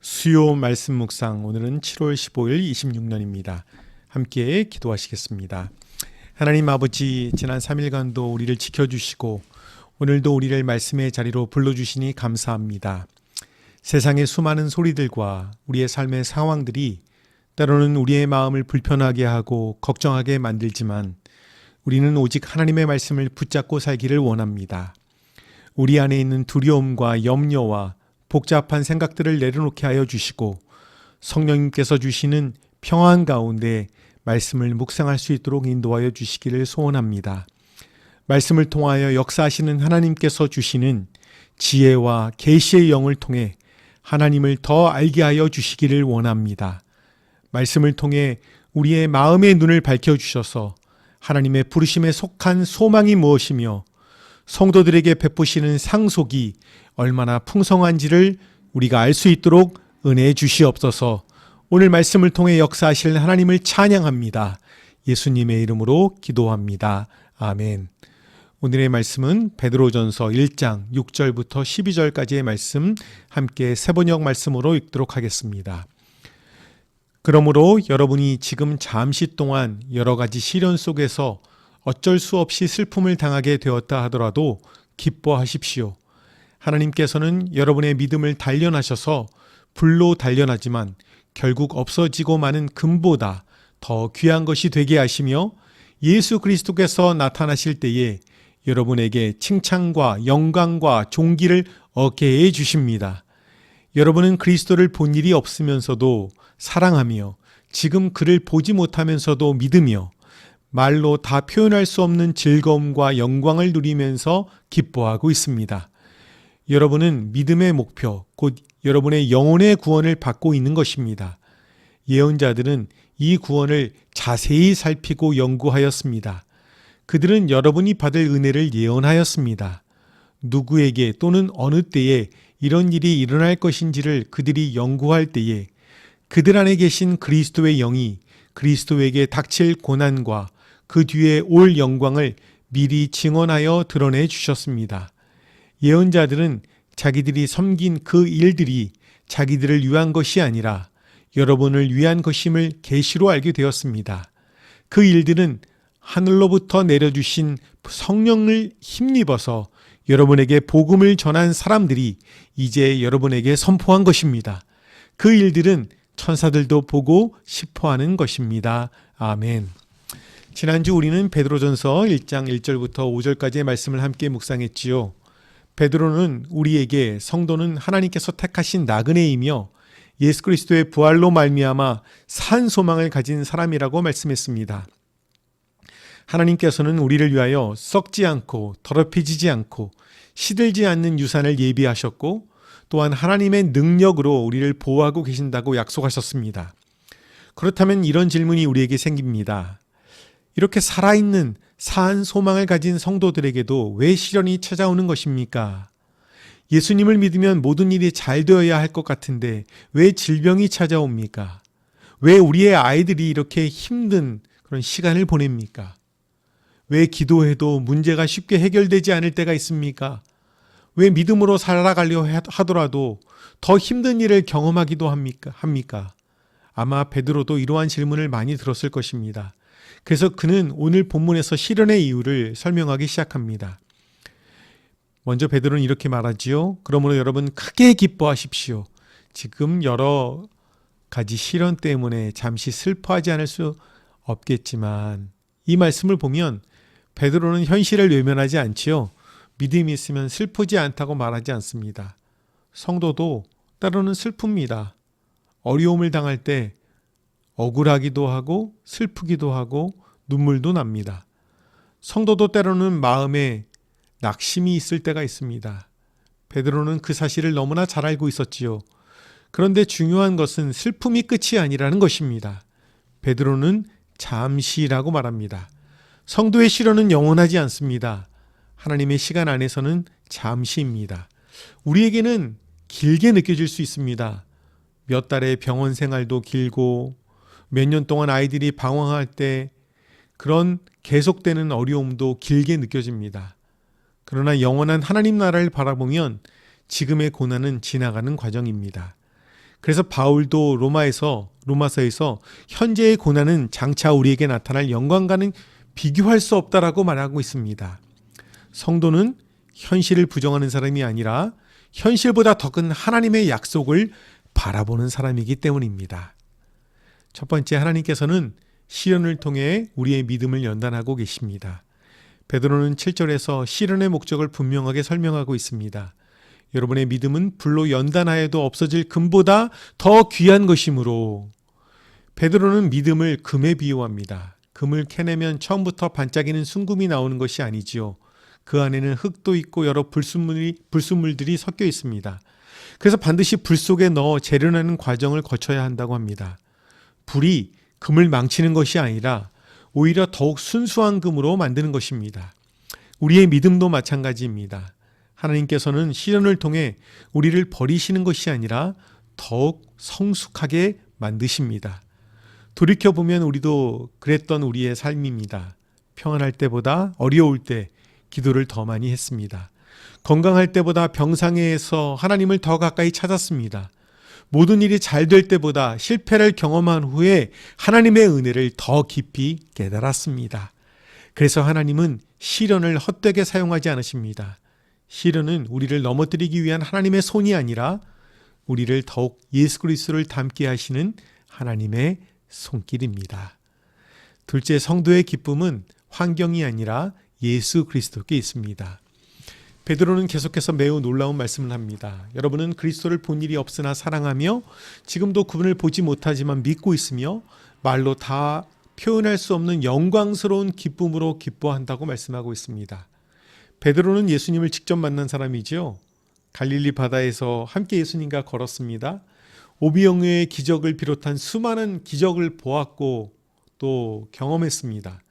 수요 말씀 묵상, 오늘은 7월 15일 26년입니다. 함께 기도하시겠습니다. 하나님 아버지, 지난 3일간도 우리를 지켜주시고 오늘도 우리를 말씀의 자리로 불러주시니 감사합니다. 세상의 수많은 소리들과 우리의 삶의 상황들이 때로는 우리의 마음을 불편하게 하고 걱정하게 만들지만 우리는 오직 하나님의 말씀을 붙잡고 살기를 원합니다. 우리 안에 있는 두려움과 염려와 복잡한 생각들을 내려놓게 하여 주시고 성령님께서 주시는 평안 가운데 말씀을 묵상할 수 있도록 인도하여 주시기를 소원합니다. 말씀을 통하여 역사하시는 하나님께서 주시는 지혜와 계시의 영을 통해 하나님을 더 알게 하여 주시기를 원합니다. 말씀을 통해 우리의 마음의 눈을 밝혀주셔서 하나님의 부르심에 속한 소망이 무엇이며 성도들에게 베푸시는 상속이 얼마나 풍성한지를 우리가 알 수 있도록 은혜해 주시옵소서. 오늘 말씀을 통해 역사하실 하나님을 찬양합니다. 예수님의 이름으로 기도합니다. 아멘. 오늘의 말씀은 베드로전서 1장 6절부터 12절까지의 말씀, 함께 세번역 말씀으로 읽도록 하겠습니다. 그러므로 여러분이 지금 잠시 동안 여러 가지 시련 속에서 어쩔 수 없이 슬픔을 당하게 되었다 하더라도 기뻐하십시오. 하나님께서는 여러분의 믿음을 단련하셔서 불로 단련하지만 결국 없어지고 마는 금보다 더 귀한 것이 되게 하시며 예수 그리스도께서 나타나실 때에 여러분에게 칭찬과 영광과 존귀를 얻게 해 주십니다. 여러분은 그리스도를 본 일이 없으면서도 사랑하며 지금 그를 보지 못하면서도 믿으며 말로 다 표현할 수 없는 즐거움과 영광을 누리면서 기뻐하고 있습니다. 여러분은 믿음의 목표, 곧 여러분의 영혼의 구원을 받고 있는 것입니다. 예언자들은 이 구원을 자세히 살피고 연구하였습니다. 그들은 여러분이 받을 은혜를 예언하였습니다. 누구에게 또는 어느 때에 이런 일이 일어날 것인지를 그들이 연구할 때에 그들 안에 계신 그리스도의 영이 그리스도에게 닥칠 고난과 그 뒤에 올 영광을 미리 증언하여 드러내 주셨습니다. 예언자들은 자기들이 섬긴 그 일들이 자기들을 위한 것이 아니라 여러분을 위한 것임을 계시로 알게 되었습니다. 그 일들은 하늘로부터 내려주신 성령을 힘입어서 여러분에게 복음을 전한 사람들이 이제 여러분에게 선포한 것입니다. 그 일들은 천사들도 보고 싶어하는 것입니다. 아멘. 지난주 우리는 베드로전서 1장 1절부터 5절까지의 말씀을 함께 묵상했지요. 베드로는 우리에게 성도는 하나님께서 택하신 나그네이며 예수 그리스도의 부활로 말미암아 산 소망을 가진 사람이라고 말씀했습니다. 하나님께서는 우리를 위하여 썩지 않고 더럽혀지지 않고 시들지 않는 유산을 예비하셨고 또한 하나님의 능력으로 우리를 보호하고 계신다고 약속하셨습니다. 그렇다면 이런 질문이 우리에게 생깁니다. 이렇게 살아있는 산 소망을 가진 성도들에게도 왜 시련이 찾아오는 것입니까? 예수님을 믿으면 모든 일이 잘 되어야 할 것 같은데 왜 질병이 찾아옵니까? 왜 우리의 아이들이 이렇게 힘든 그런 시간을 보냅니까? 왜 기도해도 문제가 쉽게 해결되지 않을 때가 있습니까? 왜 믿음으로 살아가려 하더라도 더 힘든 일을 경험하기도 합니까? 아마 베드로도 이러한 질문을 많이 들었을 것입니다. 그래서 그는 오늘 본문에서 시련의 이유를 설명하기 시작합니다. 먼저 베드로는 이렇게 말하지요. 그러므로 여러분 크게 기뻐하십시오. 지금 여러 가지 시련 때문에 잠시 슬퍼하지 않을 수 없겠지만 이 말씀을 보면 베드로는 현실을 외면하지 않지요. 믿음이 있으면 슬프지 않다고 말하지 않습니다. 성도도 때로는 슬픕니다. 어려움을 당할 때 억울하기도 하고 슬프기도 하고 눈물도 납니다. 성도도 때로는 마음에 낙심이 있을 때가 있습니다. 베드로는 그 사실을 너무나 잘 알고 있었지요. 그런데 중요한 것은 슬픔이 끝이 아니라는 것입니다. 베드로는 잠시라고 말합니다. 성도의 시련은 영원하지 않습니다. 하나님의 시간 안에서는 잠시입니다. 우리에게는 길게 느껴질 수 있습니다. 몇 달의 병원 생활도 길고 몇 년 동안 아이들이 방황할 때 그런 계속되는 어려움도 길게 느껴집니다. 그러나 영원한 하나님 나라를 바라보면 지금의 고난은 지나가는 과정입니다. 그래서 바울도 로마서에서 현재의 고난은 장차 우리에게 나타날 영광과는 비교할 수 없다라고 말하고 있습니다. 성도는 현실을 부정하는 사람이 아니라 현실보다 더 큰 하나님의 약속을 바라보는 사람이기 때문입니다. 첫 번째, 하나님께서는 시련을 통해 우리의 믿음을 연단하고 계십니다. 베드로는 7절에서 시련의 목적을 분명하게 설명하고 있습니다. 여러분의 믿음은 불로 연단하여도 없어질 금보다 더 귀한 것이므로. 베드로는 믿음을 금에 비유합니다. 금을 캐내면 처음부터 반짝이는 순금이 나오는 것이 아니지요. 그 안에는 흙도 있고 여러 불순물들이 섞여 있습니다. 그래서 반드시 불 속에 넣어 재련하는 과정을 거쳐야 한다고 합니다. 불이 금을 망치는 것이 아니라 오히려 더욱 순수한 금으로 만드는 것입니다. 우리의 믿음도 마찬가지입니다. 하나님께서는 시련을 통해 우리를 버리시는 것이 아니라 더욱 성숙하게 만드십니다. 돌이켜보면 우리도 그랬던 우리의 삶입니다. 평안할 때보다 어려울 때 기도를 더 많이 했습니다. 건강할 때보다 병상에서 하나님을 더 가까이 찾았습니다. 모든 일이 잘 될 때보다 실패를 경험한 후에 하나님의 은혜를 더 깊이 깨달았습니다. 그래서 하나님은 시련을 헛되게 사용하지 않으십니다. 시련은 우리를 넘어뜨리기 위한 하나님의 손이 아니라 우리를 더욱 예수 그리스도를 닮게 하시는 하나님의 손길입니다. 둘째, 성도의 기쁨은 환경이 아니라 예수 그리스도께 있습니다. 베드로는 계속해서 매우 놀라운 말씀을 합니다. 여러분은 그리스도를 본 일이 없으나 사랑하며 지금도 그분을 보지 못하지만 믿고 있으며 말로 다 표현할 수 없는 영광스러운 기쁨으로 기뻐한다고 말씀하고 있습니다. 베드로는 예수님을 직접 만난 사람이죠. 갈릴리 바다에서 함께 예수님과 걸었습니다. 오병이어의 기적을 비롯한 수많은 기적을 보았고 또 경험했습니다.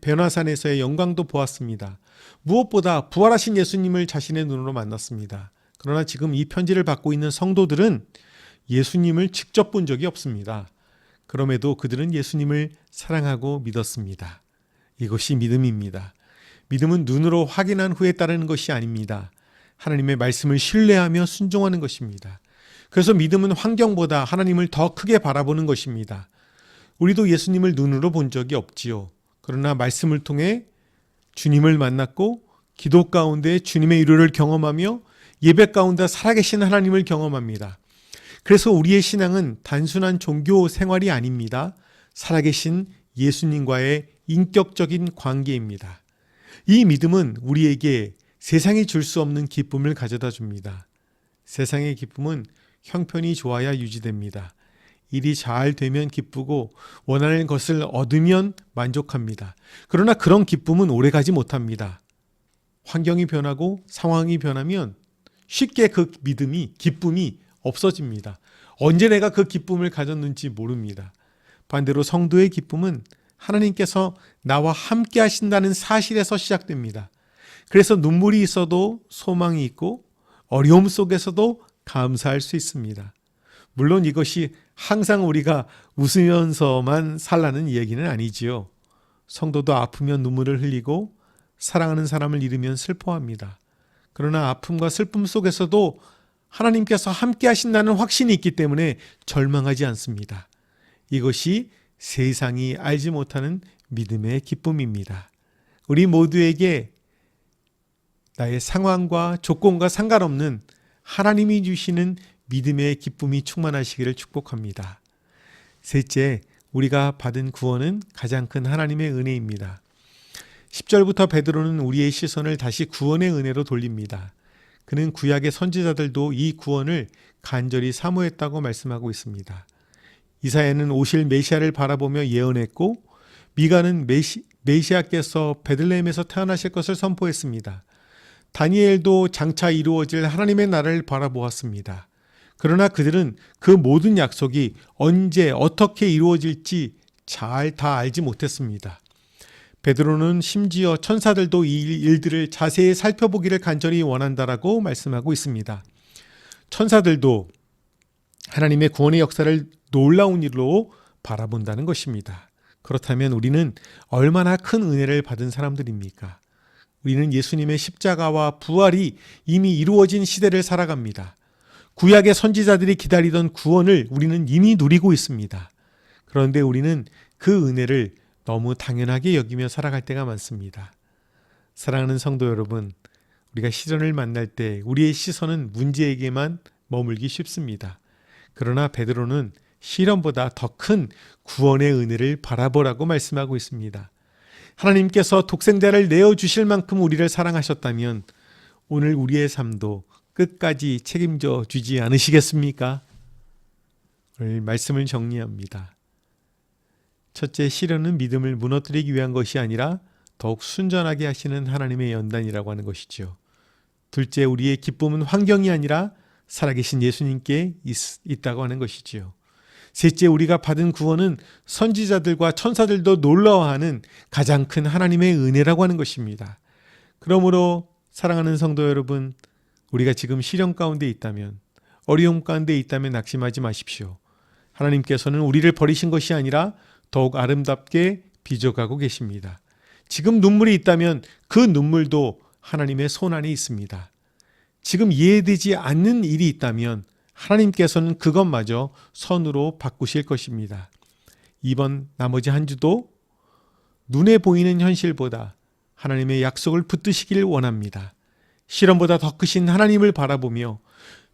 변화산에서의 영광도 보았습니다. 무엇보다 부활하신 예수님을 자신의 눈으로 만났습니다. 그러나 지금 이 편지를 받고 있는 성도들은 예수님을 직접 본 적이 없습니다. 그럼에도 그들은 예수님을 사랑하고 믿었습니다. 이것이 믿음입니다. 믿음은 눈으로 확인한 후에 따르는 것이 아닙니다. 하나님의 말씀을 신뢰하며 순종하는 것입니다. 그래서 믿음은 환경보다 하나님을 더 크게 바라보는 것입니다. 우리도 예수님을 눈으로 본 적이 없지요. 그러나 말씀을 통해 주님을 만났고 기도 가운데 주님의 위로를 경험하며 예배 가운데 살아계신 하나님을 경험합니다. 그래서 우리의 신앙은 단순한 종교 생활이 아닙니다. 살아계신 예수님과의 인격적인 관계입니다. 이 믿음은 우리에게 세상이 줄 수 없는 기쁨을 가져다 줍니다. 세상의 기쁨은 형편이 좋아야 유지됩니다. 일이 잘 되면 기쁘고 원하는 것을 얻으면 만족합니다. 그러나 그런 기쁨은 오래가지 못합니다. 환경이 변하고 상황이 변하면 쉽게 그 기쁨이 없어집니다. 언제 내가 그 기쁨을 가졌는지 모릅니다. 반대로 성도의 기쁨은 하나님께서 나와 함께 하신다는 사실에서 시작됩니다. 그래서 눈물이 있어도 소망이 있고 어려움 속에서도 감사할 수 있습니다. 물론 이것이 항상 우리가 웃으면서만 살라는 얘기는 아니지요. 성도도 아프면 눈물을 흘리고 사랑하는 사람을 잃으면 슬퍼합니다. 그러나 아픔과 슬픔 속에서도 하나님께서 함께 하신다는 확신이 있기 때문에 절망하지 않습니다. 이것이 세상이 알지 못하는 믿음의 기쁨입니다. 우리 모두에게 나의 상황과 조건과 상관없는 하나님이 주시는 믿음의 기쁨이 충만하시기를 축복합니다. 셋째, 우리가 받은 구원은 가장 큰 하나님의 은혜입니다. 10절부터 베드로는 우리의 시선을 다시 구원의 은혜로 돌립니다. 그는 구약의 선지자들도 이 구원을 간절히 사모했다고 말씀하고 있습니다. 이사야는 오실 메시아를 바라보며 예언했고 미가는 메시아께서 베들레헴에서 태어나실 것을 선포했습니다. 다니엘도 장차 이루어질 하나님의 나라를 바라보았습니다. 그러나 그들은 그 모든 약속이 언제 어떻게 이루어질지 잘 다 알지 못했습니다. 베드로는 심지어 천사들도 이 일들을 자세히 살펴보기를 간절히 원한다라고 말씀하고 있습니다. 천사들도 하나님의 구원의 역사를 놀라운 일로 바라본다는 것입니다. 그렇다면 우리는 얼마나 큰 은혜를 받은 사람들입니까? 우리는 예수님의 십자가와 부활이 이미 이루어진 시대를 살아갑니다. 구약의 선지자들이 기다리던 구원을 우리는 이미 누리고 있습니다. 그런데 우리는 그 은혜를 너무 당연하게 여기며 살아갈 때가 많습니다. 사랑하는 성도 여러분, 우리가 시련을 만날 때 우리의 시선은 문제에게만 머물기 쉽습니다. 그러나 베드로는 시련보다 더 큰 구원의 은혜를 바라보라고 말씀하고 있습니다. 하나님께서 독생자를 내어주실 만큼 우리를 사랑하셨다면 오늘 우리의 삶도 끝까지 책임져 주지 않으시겠습니까? 오늘 말씀을 정리합니다. 첫째, 시련은 믿음을 무너뜨리기 위한 것이 아니라 더욱 순전하게 하시는 하나님의 연단이라고 하는 것이죠. 둘째, 우리의 기쁨은 환경이 아니라 살아계신 예수님께 있다고 하는 것이지요. 셋째, 우리가 받은 구원은 선지자들과 천사들도 놀라워하는 가장 큰 하나님의 은혜라고 하는 것입니다. 그러므로 사랑하는 성도 여러분, 우리가 지금 시련 가운데 있다면, 어려움 가운데 있다면 낙심하지 마십시오. 하나님께서는 우리를 버리신 것이 아니라 더욱 아름답게 빚어가고 계십니다. 지금 눈물이 있다면 그 눈물도 하나님의 손 안에 있습니다. 지금 이해되지 않는 일이 있다면 하나님께서는 그것마저 선으로 바꾸실 것입니다. 이번 나머지 한 주도 눈에 보이는 현실보다 하나님의 약속을 붙드시길 원합니다. 시련보다 더 크신 하나님을 바라보며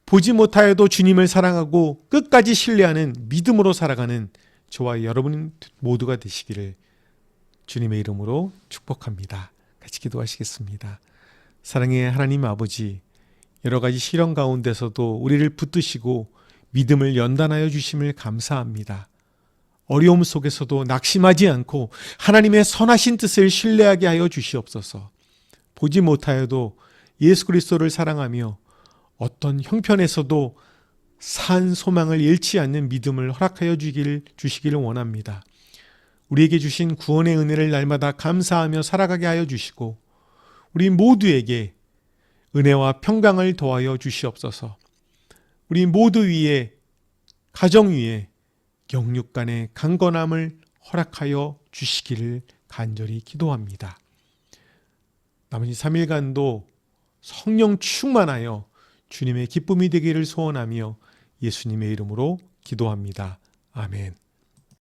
보지 못하여도 주님을 사랑하고 끝까지 신뢰하는 믿음으로 살아가는 저와 여러분 모두가 되시기를 주님의 이름으로 축복합니다. 같이 기도하시겠습니다. 사랑의 하나님 아버지, 여러 가지 시련 가운데서도 우리를 붙드시고 믿음을 연단하여 주심을 감사합니다. 어려움 속에서도 낙심하지 않고 하나님의 선하신 뜻을 신뢰하게 하여 주시옵소서. 보지 못하여도 예수 그리스도를 사랑하며 어떤 형편에서도 산 소망을 잃지 않는 믿음을 허락하여 주시기를 원합니다. 우리에게 주신 구원의 은혜를 날마다 감사하며 살아가게 하여 주시고 우리 모두에게 은혜와 평강을 더하여 주시옵소서. 우리 모두 위에, 가정 위에 영육 간의 강건함을 허락하여 주시기를 간절히 기도합니다. 나머지 3일간도 성령 충만하여 주님의 기쁨이 되기를 소원하며 예수님의 이름으로 기도합니다. 아멘.